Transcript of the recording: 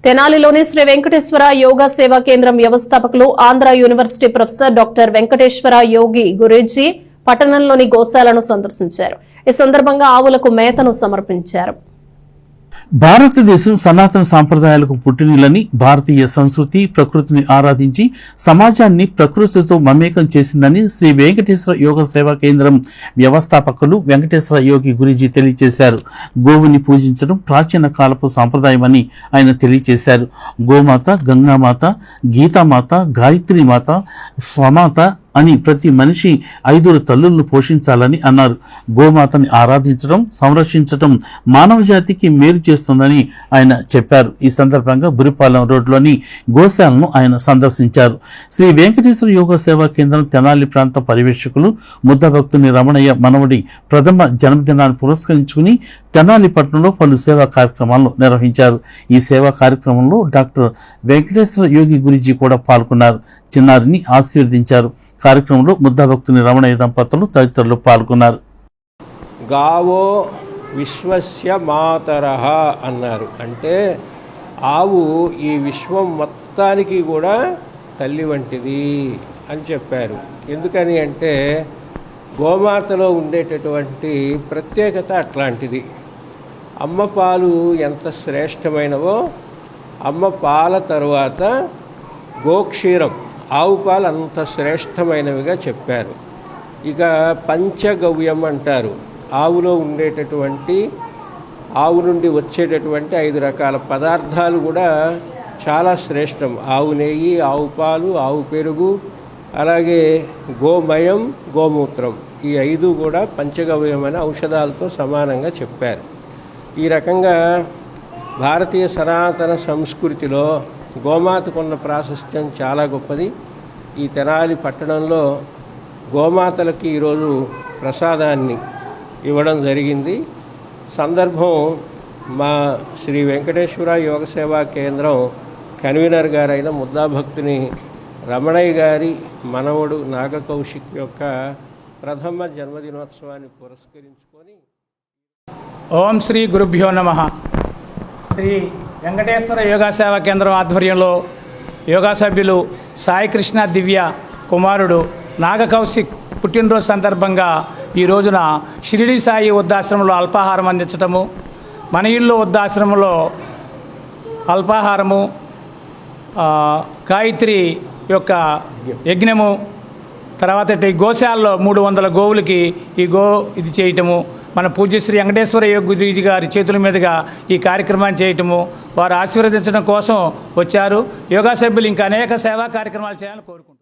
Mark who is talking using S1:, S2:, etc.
S1: తెనాలిలోని శ్రీ వెంకటేశ్వర యోగా సేవా కేంద్రం వ్యవస్థాపకులు Andhra university professor doctor Venkateswara Yogi Guruji పట్టణంలోని గోశాలను సందర్శించారు. ఈ సందర్భంగా ఆవులకు మేతను సమర్పించారు.
S2: భారతదేశం సనాతన సాంప్రదాయాలకు పుట్టినిల్లని, భారతీయ సంస్కృతి ప్రకృతిని ఆరాధించి సమాజాన్ని ప్రకృతితో మమేకం చేసిందని శ్రీ వెంకటేశ్వర యోగ సేవా కేంద్రం వ్యవస్థాపకులు వెంకటేశ్వర యోగి గురూజీ తెలియజేశారు. గోవుని పూజించడం ప్రాచీన కాలపు సాంప్రదాయమని ఆయన తెలియజేశారు. గోమాత, గంగామాత, గీతామాత, గాయత్రీమాత, స్వమాత అని ప్రతి మనిషి 5 తల్లులను పోషించాలని అన్నారు. గోమాతని ఆరాధించడం, సంరక్షించడం మానవ జాతికి మేలు చేస్తుందని ఆయన చెప్పారు. ఈ సందర్భంగా బురిపాలెం రోడ్లోని గోశాలను ఆయన సందర్శించారు. శ్రీ వెంకటేశ్వర యోగా సేవా కేంద్రం తెనాలి ప్రాంత పర్యవేక్షకులు ముద్దభక్తుని రమణయ్య మనవడి ప్రథమ జన్మదినాన్ని పురస్కరించుకుని తెనాలి పట్టణంలో పలు సేవా కార్యక్రమాలను నిర్వహించారు. ఈ సేవా కార్యక్రమంలో డాక్టర్ వెంకటేశ్వర యోగి గురూజీ కూడా పాల్గొన్నారు. చిన్నారిని ఆశీర్వదించారు. కార్యక్రమంలో ముద్దభక్తుని రమణయ్య దంపతులు తదితరులు పాల్గొన్నారు.
S3: గావో విశ్వస్య మాతరః అన్నారు. అంటే ఆవు ఈ విశ్వం మొత్తానికి కూడా తల్లి వంటిది అని చెప్పారు. ఎందుకని అంటే గోమాతలో ఉండేటటువంటి ప్రత్యేకత అట్లాంటిది. అమ్మ పాలు ఎంత శ్రేష్టమైనవో, అమ్మ పాల తరువాత గోక్షీరం, ఆవు పాలు అంత శ్రేష్టమైనవిగా చెప్పారు. ఇక పంచగవ్యం అంటారు. ఆవులో ఉండేటటువంటి, ఆవు నుండి వచ్చేటటువంటి 5 రకాల పదార్థాలు కూడా చాలా శ్రేష్టం. ఆవు నెయ్యి, ఆవు పాలు, ఆవు పెరుగు, అలాగే గోమయం, గోమూత్రం, ఈ 5 కూడా పంచగవ్యమైన ఔషధాలతో సమానంగా చెప్పారు. ఈ రకంగా భారతీయ సనాతన సంస్కృతిలో గోమాతకున్న ప్రాశస్త్యం చాలా గొప్పది. ఈ తెనాలి పట్టణంలో గోమాతలకి ఈరోజు ప్రసాదాన్ని ఇవ్వడం జరిగింది. సందర్భం మా శ్రీ వెంకటేశ్వర యోగ సేవా కేంద్రం కన్వీనర్ గారైన ముద్దాభక్తుని రమణయ్య గారి మనవడు నాగకౌశిక్ యొక్క ప్రథమ జన్మదినోత్సవాన్ని పురస్కరించుకొని
S4: ఓం శ్రీ గురుభ్యో నమః. శ్రీ వెంకటేశ్వర యోగా సేవా కేంద్రం ఆధ్వర్యంలో యోగా సభ్యులు సాయికృష్ణ దివ్య కుమారుడు నాగకౌశిక్ పుట్టినరోజు సందర్భంగా ఈ రోజున షిరిడి సాయి వృద్ధాశ్రమంలో అల్పాహారం అందించటము, మన ఇల్లు వృద్ధాశ్రమంలో అల్పాహారము, గాయత్రి యొక్క యజ్ఞము, తర్వాత గోశాలలో 300 గోవులకి ఇది చేయటము, మన పూజ్య శ్రీ వెంకటేశ్వర యోగి గురూజీ గారి చేతుల మీదుగా ఈ కార్యక్రమాన్ని చేయటము, వారు ఆశీర్వదించడం కోసం వచ్చారు. యోగా సభ్యులు ఇంకా అనేక సేవా కార్యక్రమాలు చేయాలని కోరుకుంటున్నారు.